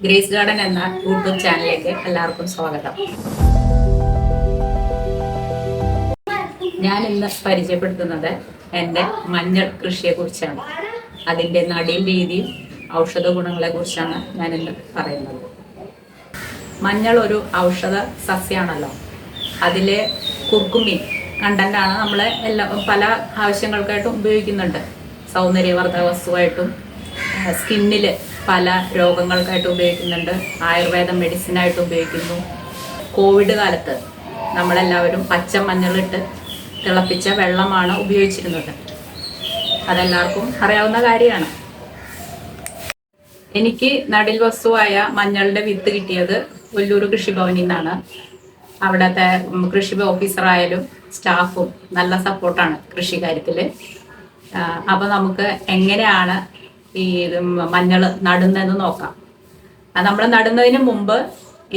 Grace garden എന്ന YouTube ചാനലിലേക്ക് എല്ലാവർക്കും സ്വാഗതം. ഞാൻ ഇന്ന് പരിചയപ്പെടുത്തുന്നത് എൻ്റെ മഞ്ഞൾ കൃഷിയെക്കുറിച്ചാണ്. അതിൻ്റെ നടീൽ രീതിയും ഔഷധ ഗുണങ്ങളെ കുറിച്ചാണ് ഞാൻ ഇന്ന് പറയുന്നത്. മഞ്ഞൾ ഒരു ഔഷധ സസ്യമാണല്ലോ. അതിലെ കുർക്കുമിൻ കണ്ടന്റാണ് നമ്മൾ പല ആവശ്യങ്ങൾക്കായിട്ടും ഉപയോഗിക്കുന്നുണ്ട്. സൗന്ദര്യവർദ്ധക വസ്തുവായിട്ടും സ്കിന്നിൽ പല രോഗങ്ങൾക്കായിട്ട് ഉപയോഗിക്കുന്നുണ്ട്. ആയുർവേദ മെഡിസിനായിട്ട് ഉപയോഗിക്കുന്നു. കോവിഡ് കാലത്ത് നമ്മളെല്ലാവരും പച്ച മഞ്ഞളിട്ട് തിളപ്പിച്ച വെള്ളമാണ് ഉപയോഗിച്ചിരുന്നത്. അതെല്ലാവർക്കും അറിയാവുന്ന കാര്യമാണ്. എനിക്ക് നടീൽ വസ്തുവായ മഞ്ഞളുടെ വിത്ത് കിട്ടിയത് ഒല്ലൂർ കൃഷിഭവനിൽ നിന്നാണ്. അവിടുത്തെ കൃഷി ഓഫീസറായാലും സ്റ്റാഫും നല്ല സപ്പോർട്ടാണ് കൃഷി കാര്യത്തിൽ. അപ്പോൾ നമുക്ക് എങ്ങനെയാണ് ഈ മഞ്ഞൾ നടുന്നതെന്ന് നോക്കാം. നമ്മൾ നടുന്നതിന് മുമ്പ്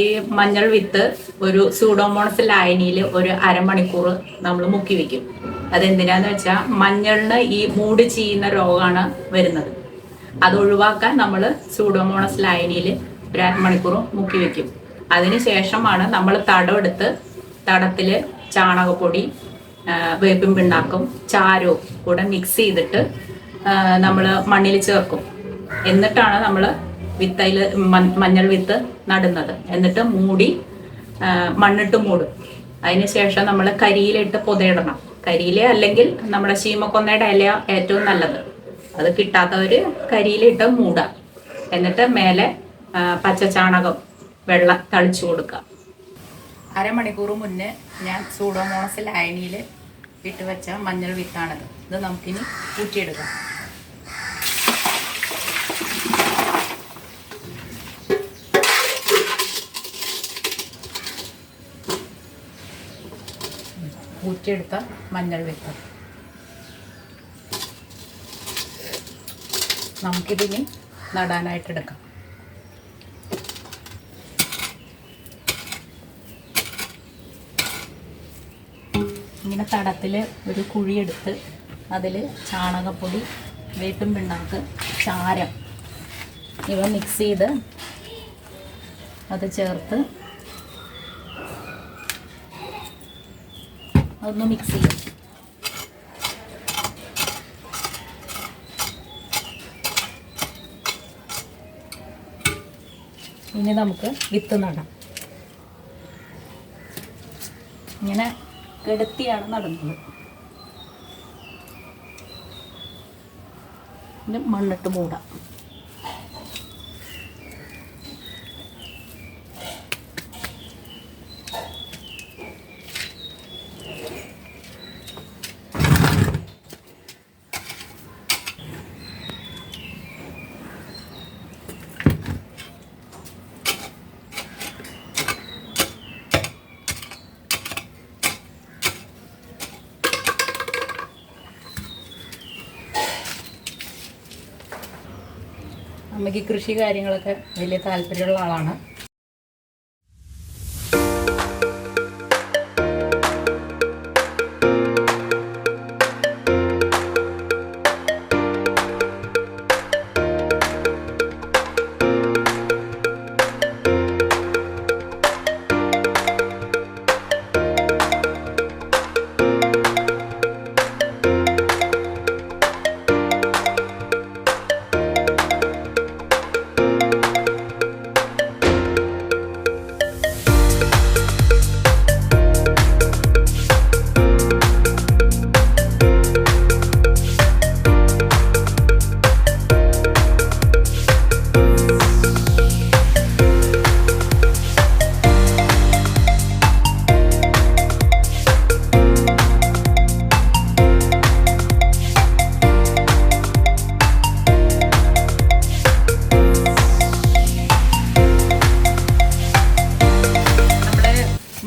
ഈ മഞ്ഞൾ വിത്ത് ഒരു സൂഡോമോണസ് ലായനിയിൽ ഒരു അരമണിക്കൂർ നമ്മൾ മുക്കി വെക്കും. അതെന്തിനാന്ന് വെച്ചാൽ മഞ്ഞളിന് ഈ മൂട് ചെയ്യുന്ന രോഗമാണ് വരുന്നത്. അത് ഒഴിവാക്കാൻ നമ്മൾ സൂഡോമോണസ് ലായനിയിൽ ഒരു അരമണിക്കൂർ മുക്കി വെക്കും. അതിന് ശേഷമാണ് നമ്മൾ തടമെടുത്ത് തടത്തിൽ ചാണകപ്പൊടി, വേപ്പിൻ പിണ്ണാക്കും ചാരവും കൂടെ മിക്സ് ചെയ്തിട്ട് നമ്മൾ മണ്ണിൽ ചേർക്കും. എന്നിട്ടാണ് നമ്മൾ വിത്തയിൽ മഞ്ഞൾ വിത്ത് നടുന്നത്. എന്നിട്ട് മൂടി മണ്ണിട്ട് മൂടും. അതിന് ശേഷം നമ്മൾ കരിയിലിട്ട് പുതയിടണം. കരിയില അല്ലെങ്കിൽ നമ്മുടെ ശീമക്കൊന്നയുടെ ഇല ഏറ്റവും നല്ലത്. അത് കിട്ടാത്തവർ കരിയിലിട്ട് മൂടാം. എന്നിട്ട് മേലെ പച്ചച്ചാണകം വെള്ളം തളിച്ചു കൊടുക്കുക. അരമണിക്കൂർ മുന്നേ ഞാൻ സൂഡോമോണസ് ലായനിയിൽ ഇട്ട് വെച്ച മഞ്ഞൾ വിത്താണിത്. ഇത് നമുക്കിനി ഊറ്റിയെടുക്കാം. ഊറ്റിയെടുത്ത മഞ്ഞൾ വിത്ത് നമുക്കിതിനി നടാനായിട്ടെടുക്കാം. ഇങ്ങനെ തടത്തിൽ ഒരു കുഴിയെടുത്ത് അതിൽ ചാണകപ്പൊടി, വേപ്പിൻ പിണ്ണാക്ക്, ചാരം ഇവ മിക്സ് ചെയ്ത് അത് ചേർത്ത് അതൊന്ന് മിക്സ് ചെയ്യും. ഇനി നമുക്ക് വിത്ത് നടാം. ഇങ്ങനെ കിടത്തിയാണ് നടുന്നത്. പിന്നെ മണ്ണിട്ട് മൂടാം. അമ്മയ്ക്ക് കൃഷി കാര്യങ്ങളൊക്കെ വലിയ താല്പര്യമുള്ള ആളാണ്.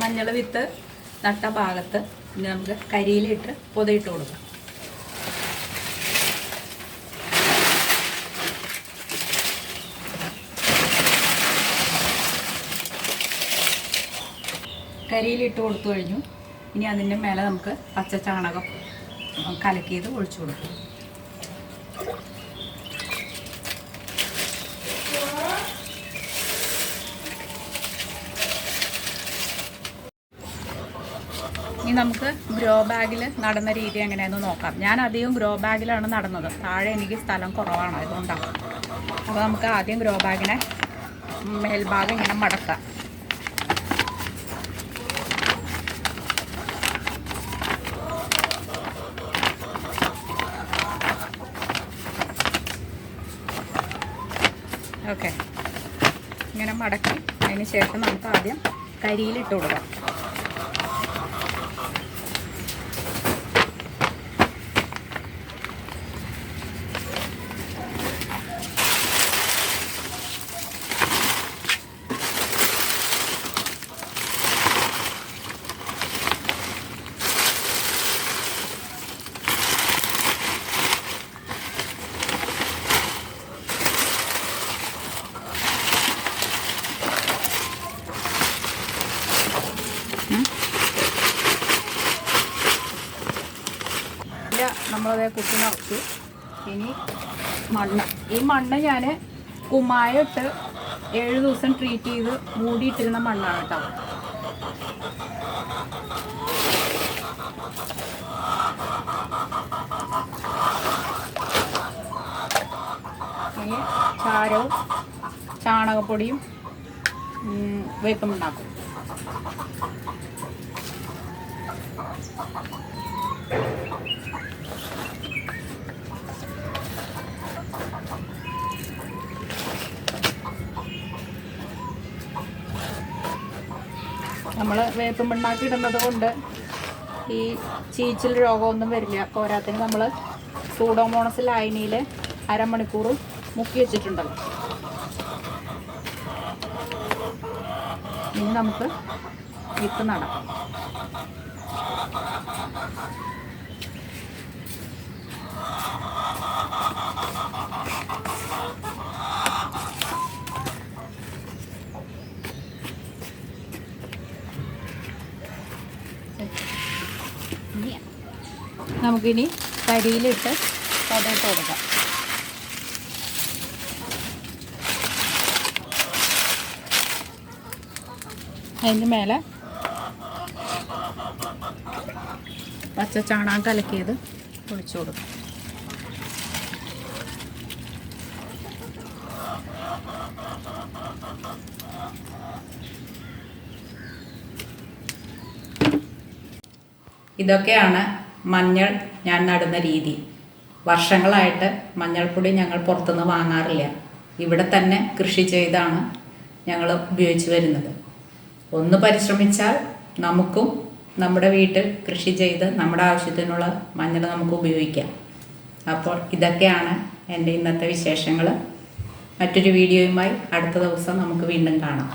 മഞ്ഞൾ വിത്ത് നട്ട ഭാഗത്ത് ഇനി നമുക്ക് കരിയിലിട്ട് പുതയിട്ട് കൊടുക്കാം. കരിയിലിട്ട് കൊടുത്തു കഴിഞ്ഞു. ഇനി അതിൻ്റെ മേലെ നമുക്ക് പച്ച ചാണകം കലക്കിയത് ഒഴിച്ചു കൊടുക്കും. ഇനി നമുക്ക് ഗ്രോ ബാഗിൽ നടുന്ന രീതി എങ്ങനെയാണെന്ന് നോക്കാം. ഞാൻ അധികം ഗ്രോ ബാഗിലാണ് നടുന്നത്. താഴെ എനിക്ക് സ്ഥലം കുറവാണ്, അതുകൊണ്ടാണ്. അപ്പോൾ നമുക്ക് ആദ്യം ഗ്രോ ബാഗിനെ മേൽഭാഗം ഇങ്ങനെ മടക്കാം. ഓക്കെ, ഇങ്ങനെ മടക്കി അതിന് ശേഷം നമുക്ക് ആദ്യം കരിയിലിട്ട് കൊടുക്കാം. നമ്മളത് കുത്തി നിറച്ചു. ഇനി ഈ മണ്ണ് ഞാൻ കുമ്മായ ഇട്ട് 7 ദിവസം ട്രീറ്റ് ചെയ്ത് മൂടിയിട്ടിരുന്ന മണ്ണാണ് കേട്ടോ. ഇനി ചാരവും ചാണകപ്പൊടിയും വേപ്പും ഉണ്ടാക്കും. നമ്മൾ വേപ്പും പിണ്ണാക്കി ഇടുന്നത് കൊണ്ട് ഈ ചീച്ചിൽ രോഗമൊന്നും വരില്ല. പോരാത്തിന് നമ്മൾ സൂഡോമോണസ് ലായനിയിൽ 1/2 മണിക്കൂർ മുക്കി വെച്ചിട്ടുണ്ടല്ലോ. ഇനി നമുക്ക് വിത്ത് നടാം. നമുക്കിനി കരിയിലിട്ട് പൊതയിട്ട് കൊടുക്കാം. അതിന് മേലെ പച്ച ചാണകം കലക്കിയത് ഒഴിച്ചു കൊടുക്കും. ഇതൊക്കെയാണ് മഞ്ഞൾ ഞാൻ നടുന്ന രീതി. വർഷങ്ങളായിട്ട് മഞ്ഞൾപ്പൊടി ഞങ്ങൾ പുറത്തുനിന്ന് വാങ്ങാറില്ല. ഇവിടെ തന്നെ കൃഷി ചെയ്താണ് ഞങ്ങൾ ഉപയോഗിച്ച് വരുന്നത്. ഒന്ന് പരിശ്രമിച്ചാൽ നമുക്കും നമ്മുടെ വീട്ടിൽ കൃഷി ചെയ്ത് നമ്മുടെ ആവശ്യത്തിനുള്ള മഞ്ഞൾ നമുക്ക് ഉപയോഗിക്കാം. അപ്പോൾ ഇതൊക്കെയാണ് എൻ്റെ ഇന്നത്തെ വിശേഷങ്ങൾ. മറ്റൊരു വീഡിയോയുമായി അടുത്ത ദിവസം നമുക്ക് വീണ്ടും കാണാം.